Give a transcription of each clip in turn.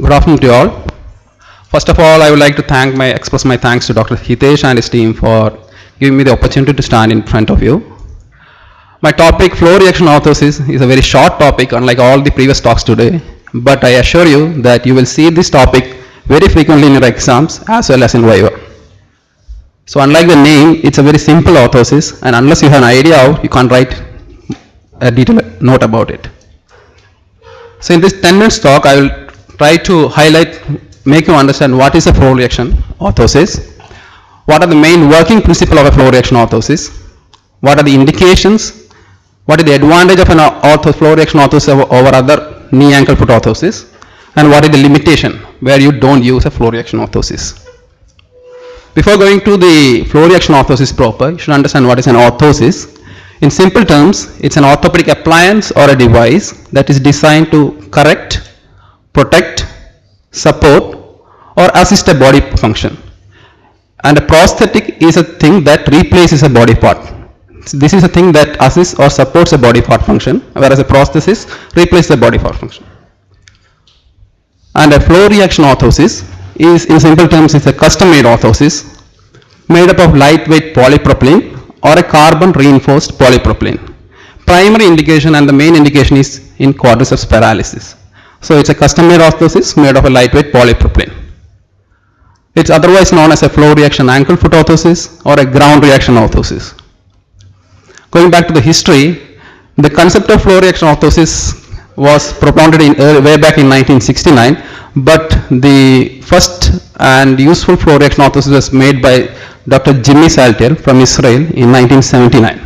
Good afternoon to you all. First of all, I would like to express my thanks to Dr. Hitesh and his team for giving me the opportunity to stand in front of you. My topic, flow reaction orthosis, is a very short topic, unlike all the previous talks today. But I assure you that you will see this topic very frequently in your exams as well as in Viva. So unlike the name, it's a very simple orthosis, and unless you have an idea of, you can't write a detailed note about it. So in this 10 minutes talk, I will try to make you understand what is a flow reaction orthosis, what are the main working principles of a flow reaction orthosis, what are the indications, what is the advantage of an flow reaction orthosis over other knee ankle foot orthosis, and what is the limitation where you don't use a flow reaction orthosis. Before going to the flow reaction orthosis proper, you should understand what is an orthosis. In simple terms, it's an orthopedic appliance or a device that is designed to correct, protect, support, or assist a body function. And a prosthetic is a thing that replaces a body part. This is a thing that assists or supports a body part function, whereas a prosthesis replaces the body part function. And a flow reaction orthosis is, in simple terms, is a custom-made orthosis made up of lightweight polypropylene or a carbon reinforced polypropylene. Primary indication and the main indication is in quadriceps paralysis. So it's a custom-made orthosis made of a lightweight polypropylene. It's otherwise known as a flow reaction ankle foot orthosis or a ground reaction orthosis. Going back to the history, the concept of flow reaction orthosis was propounded way back in 1969, but the first and useful flow reaction orthosis was made by Dr. Jimmy Saltiel from Israel in 1979.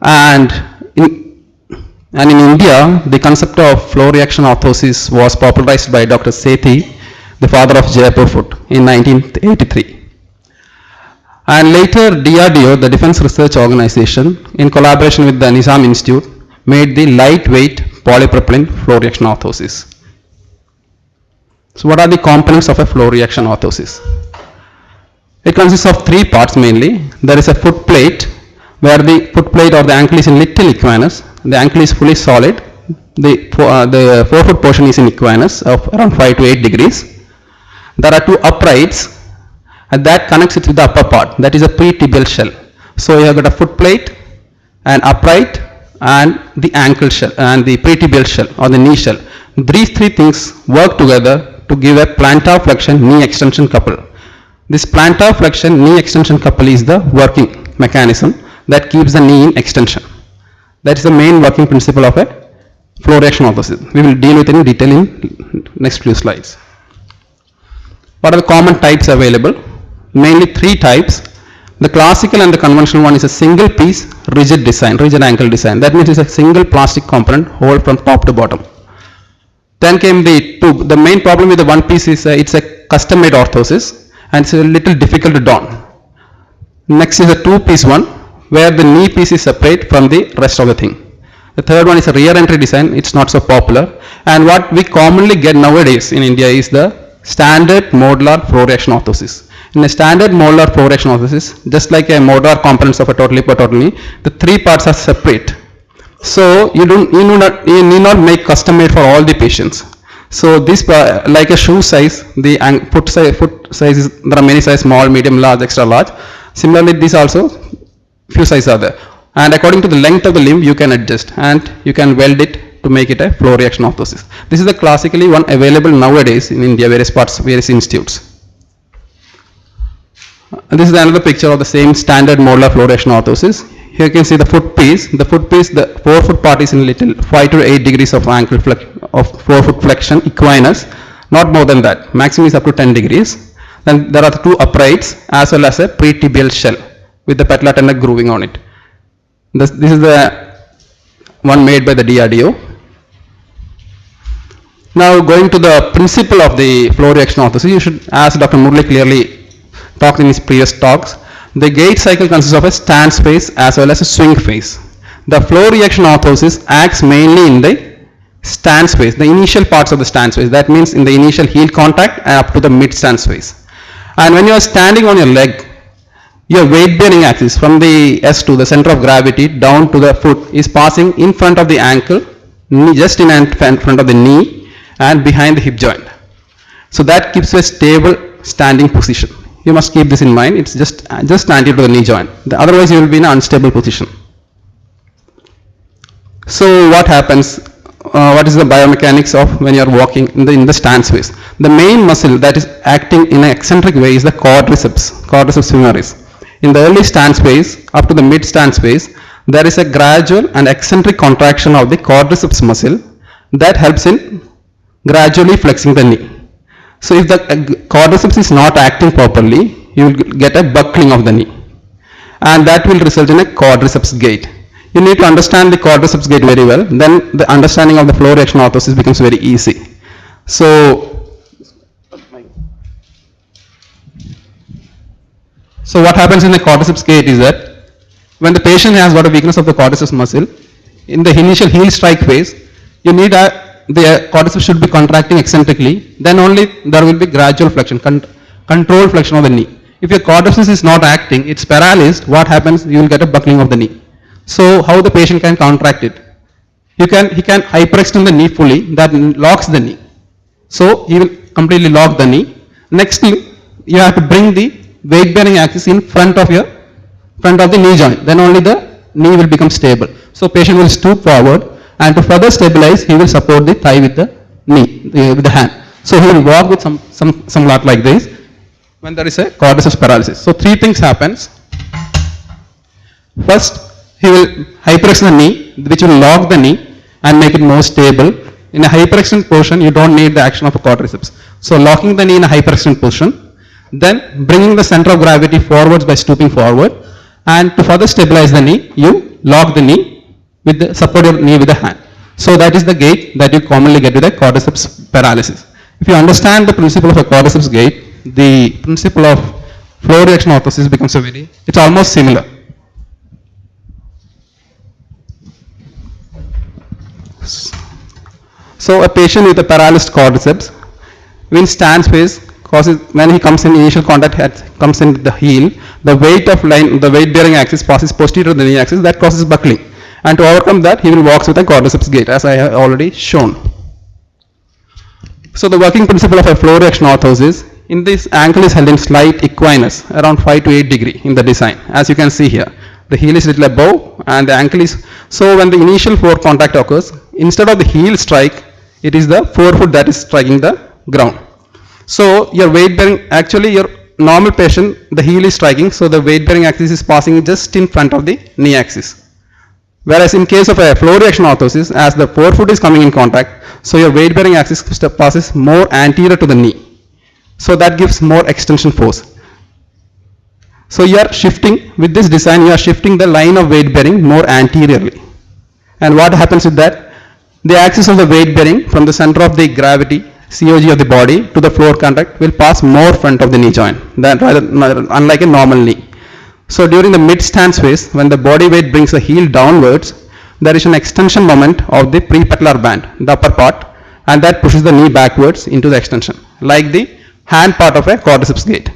And in India, the concept of flow reaction orthosis was popularized by Dr. Sethi, the father of Jaipur foot, in 1983. And later, DRDO, the Defense Research Organization, in collaboration with the Nizam Institute, made the lightweight polypropylene flow reaction orthosis. So what are the components of a flow reaction orthosis? It consists of three parts mainly. There is a foot plate, where the foot plate or the ankle is in little equinus. The ankle is fully solid. The forefoot portion is in equinus of around 5 to 8 degrees. There are two uprights, and that connects it with the upper part, that is a pre-tibial shell. So you have got a foot plate, an upright, and the ankle shell, and the pre-tibial shell or the knee shell. These three things work together to give a plantar flexion knee extension couple. This plantar flexion knee extension couple is the working mechanism that keeps the knee in extension. That is the main working principle of a flow reaction orthosis. We will deal with it in detail in next few slides. What are the common types available? Mainly three types. The classical and the conventional one is a single piece rigid design, rigid ankle design. That means it's a single plastic component whole from top to bottom. Then came the two. The main problem with the one piece is it's a custom made orthosis and it's a little difficult to don. Next is a two-piece one where the knee piece is separate from the rest of the thing. The third one is a rear entry design. It's not so popular. And what we commonly get nowadays in India is the standard modular flow reaction orthosis. In a standard modular flow reaction orthosis, just like a modular components of a total hip or total knee, the three parts are separate. So you need not make custom made for all the patients. So this, like a shoe size, the foot size is, there are many sizes, small, medium, large, extra large. Similarly, this also, few sizes are there. And according to the length of the limb, you can adjust and you can weld it to make it a flow reaction orthosis. This is the classically one available nowadays in India, various parts, various institutes. This is another picture of the same standard modular flow reaction orthosis. Here you can see the foot piece. The foot piece, the forefoot part is in little 5 to 8 degrees of ankle of forefoot flexion, equinus, not more than that. Maximum is up to 10 degrees. Then there are the two uprights as well as a pre-tibial shell with the patella tendon grooving on it. This is the one made by the DRDO. Now going to the principle of the flow reaction orthosis, you should, as Dr. Murli clearly talked in his previous talks, the gait cycle consists of a stance phase as well as a swing phase. The flow reaction orthosis acts mainly in the stance phase, the initial parts of the stance phase. That means in the initial heel contact and up to the mid stance phase. And when you are standing on your leg, your weight bearing axis from the S2, the center of gravity, down to the foot is passing in front of the ankle, just in front of the knee, and behind the hip joint. So that keeps you a stable standing position. You must keep this in mind. It's just anterior to the knee joint. Otherwise, you will be in an unstable position. So what happens? What is the biomechanics of when you are walking in the stance phase? The main muscle that is acting in an eccentric way is the quadriceps femoris. In the early stance phase, up to the mid stance phase, there is a gradual and eccentric contraction of the quadriceps muscle that helps in gradually flexing the knee. So if the quadriceps is not acting properly, you will get a buckling of the knee, and that will result in a quadriceps gait. You need to understand the quadriceps gait very well, then the understanding of the flow reaction orthosis becomes very easy. So what happens in the quadriceps gait is that when the patient has got a weakness of the quadriceps muscle, in the initial heel strike phase, you need the quadriceps should be contracting eccentrically, then only there will be gradual flexion, controlled flexion of the knee. If your quadriceps is not acting, it's paralyzed, what happens? You will get a buckling of the knee. So how the patient can contract it? He can hyperextend the knee fully, that locks the knee. So he will completely lock the knee. Next thing, you have to bring the weight bearing axis in front of the knee joint. Then only the knee will become stable. So patient will stoop forward, and to further stabilize, he will support the thigh with the knee, with the hand. So he will walk with some lot like this when there is a quadriceps paralysis. So three things happens. First, he will hyperextend the knee, which will lock the knee and make it more stable. In a hyperextended position, you don't need the action of a quadriceps. So locking the knee in a hyperextended position, then bringing the center of gravity forwards by stooping forward, and to further stabilize the knee, you lock the knee with the support your knee with the hand. So that is the gait that you commonly get with a quadriceps paralysis. If you understand the principle of a quadriceps gait, the principle of flow reaction orthosis becomes it's almost similar. So a patient with a paralyzed quadriceps, when stance phase causes, when he comes in initial contact comes in the heel, the weight bearing axis passes posterior to the knee axis, that causes buckling. And to overcome that, he will walk with a quadriceps gait, as I have already shown. So the working principle of a flow reaction orthosis, in this ankle is held in slight equinus, around 5 to 8 degree in the design, as you can see here. The heel is little above and the ankle is, so when the initial floor contact occurs, instead of the heel strike, it is the forefoot that is striking the ground. So your weight bearing, actually your normal patient, the heel is striking, so the weight bearing axis is passing just in front of the knee axis. Whereas in case of a flow reaction orthosis, as the forefoot is coming in contact, so your weight bearing axis passes more anterior to the knee. So that gives more extension force. So you are shifting, with this design, you are shifting the line of weight bearing more anteriorly. And what happens with that? The axis of the weight bearing from the center of the gravity, COG of the body, to the floor contact will pass more front of the knee joint, unlike a normal knee. So during the mid stance phase, when the body weight brings the heel downwards, there is an extension moment of the prepatellar band, the upper part, and that pushes the knee backwards into the extension, like the hand part of a quadriceps gait.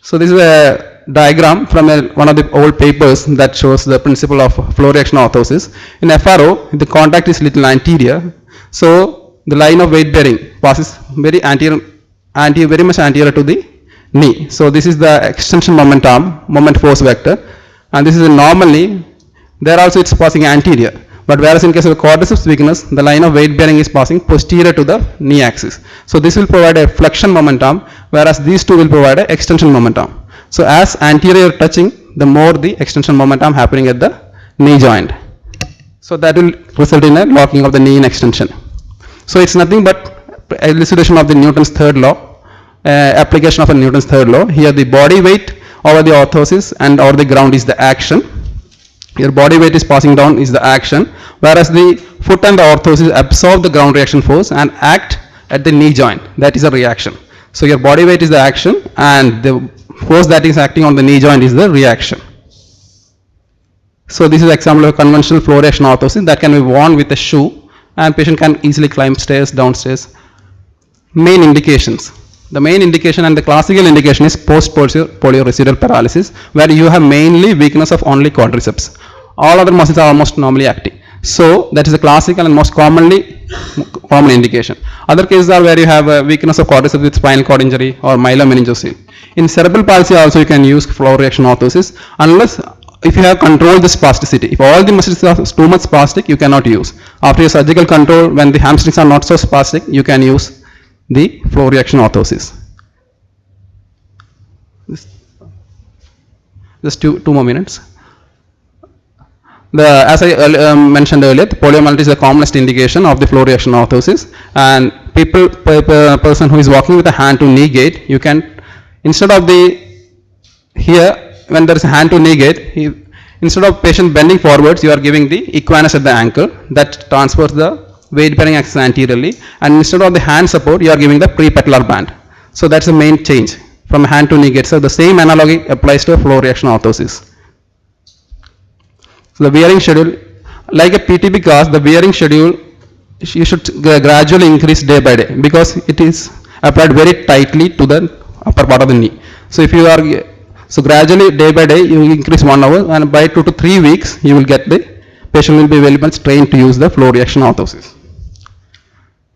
So this is a diagram from one of the old papers that shows the principle of flow reaction orthosis. In FRO, the contact is little anterior, so the line of weight bearing passes very much anterior to the knee. So this is the extension moment force vector, and this is a normal knee. There also it's passing anterior, but whereas in case of quadriceps weakness, the line of weight bearing is passing posterior to the knee axis. So this will provide a flexion momentum, whereas these two will provide an extension momentum. So as anterior touching, the more the extension momentum happening at the knee joint. So that will result in a locking of the knee in extension. So it's nothing but elucidation of the Newton's third law, application of a Newton's third law. Here the body weight over the orthosis and over the ground is the action. Your body weight is passing down is the action, whereas the foot and the orthosis absorb the ground reaction force and act at the knee joint, that is a reaction. So your body weight is the action and the force that is acting on the knee joint is the reaction. So this is an example of a conventional flow reaction orthosis that can be worn with a shoe, and patient can easily climb stairs, downstairs. Main indications. The main indication and the classical indication is post-polio residual paralysis, where you have mainly weakness of only quadriceps. All other muscles are almost normally acting. So that is the classical and most common indication. Other cases are where you have a weakness of quadriceps with spinal cord injury or myelomeningocele. In cerebral palsy also you can use flow reaction orthosis unless if you have controlled the spasticity. If all the muscles are too much spastic, you cannot use. After your surgical control, when the hamstrings are not so spastic, you can use the flow reaction orthosis. Just two more minutes. As I mentioned earlier, the poliomyelitis is the commonest indication of the flow reaction orthosis, and person who is walking with a hand to knee gait, you can, instead of here when there is a hand to knee gait, instead of patient bending forwards, you are giving the equinus at the ankle that transfers the weight bearing axis anteriorly, and instead of the hand support, you are giving the prepatellar band. So that's the main change from hand to knee gait. So the same analogy applies to a flow reaction orthosis. So the wearing schedule, like a PTB cast, the wearing schedule you should gradually increase day by day because it is applied very tightly to the upper part of the knee. So if you are, so gradually day by day you increase 1 hour, and by 2 to 3 weeks you will get the patient will be very much trained to use the flow reaction orthosis.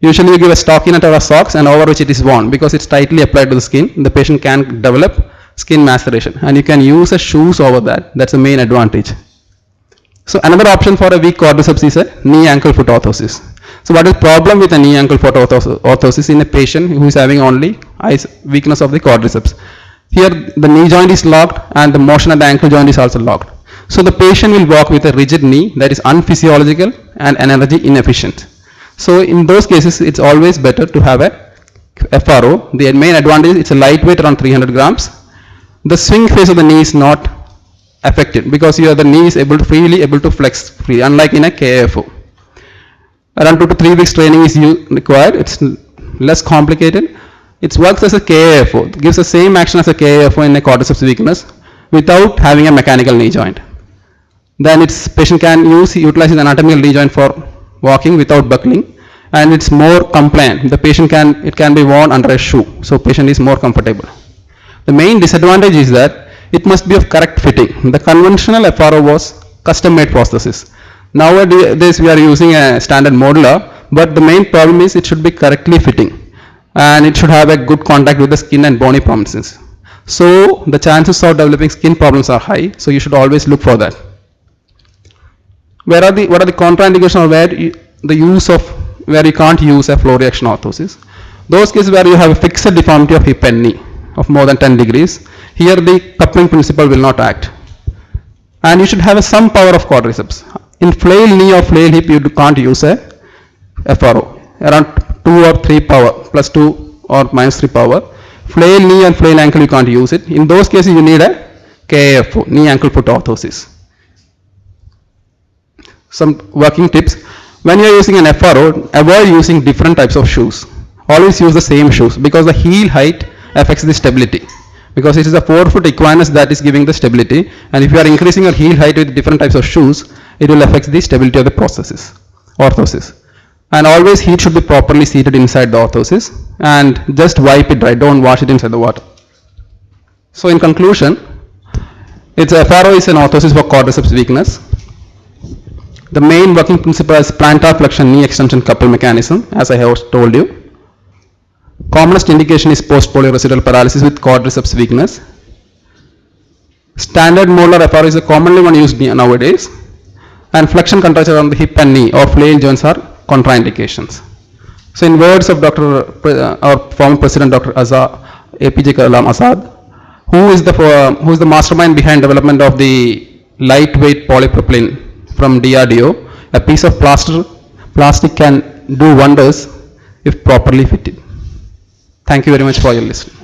Usually you give a stockinette or a socks and over which it is worn because it's tightly applied to the skin. The patient can develop skin maceration and you can use a shoes over that. That's the main advantage. So another option for a weak quadriceps is a knee ankle foot orthosis. So what is the problem with a knee ankle foot orthosis in a patient who is having only weakness of the quadriceps? Here the knee joint is locked and the motion at the ankle joint is also locked. So the patient will walk with a rigid knee that is unphysiological and energy inefficient. So in those cases it's always better to have a FRO. The main advantage is it's a lightweight, around 300 grams. The swing phase of the knee is not affected because the knee is freely able to flex free, unlike in a KAFO. Around 2 to 3 weeks training is required. It's less complicated. It works as a KAFO. It gives the same action as a KAFO in a quadriceps weakness without having a mechanical knee joint. Then its patient can utilize the anatomical knee joint for walking without buckling, and it's more compliant. The patient it can be worn under a shoe, so patient is more comfortable. The main disadvantage is that it must be of correct fitting. The conventional FRO was custom made prosthesis. Nowadays we are using a standard modular, but the main problem is it should be correctly fitting and it should have a good contact with the skin and bony prominences. So the chances of developing skin problems are high, so you should always look for that. What are the contraindications where you can't use a flow reaction orthosis? Those cases where you have a fixed deformity of hip and knee of more than 10 degrees, here the coupling principle will not act. And you should have some power of quadriceps. In flail knee or flail hip, you can't use a FRO. Around 2 or 3 power, plus 2 or minus 3 power. Flail knee and flail ankle, you can't use it. In those cases, you need a KAFO, knee ankle foot orthosis. Some working tips. When you are using an FRO, avoid using different types of shoes. Always use the same shoes because the heel height affects the stability. Because it is a 4-foot equinus that is giving the stability, and if you are increasing your heel height with different types of shoes, it will affect the stability of the orthosis. And always heat should be properly seated inside the orthosis, and just wipe it dry, don't wash it inside the water. So in conclusion, FRO is an orthosis for quadriceps weakness. The main working principle is plantar flexion knee extension couple mechanism, as I have told you. Commonest indication is post-polio residual paralysis with quadriceps weakness. Standard molar FRO is a commonly one used nowadays, and flexion contracture on the hip and knee or flail joints are contraindications. So in words of our former president, Dr. APJ Kalam Azad, who is the mastermind behind development of the lightweight polypropylene from DRDO, a piece of plastic can do wonders if properly fitted. Thank you very much for your listening.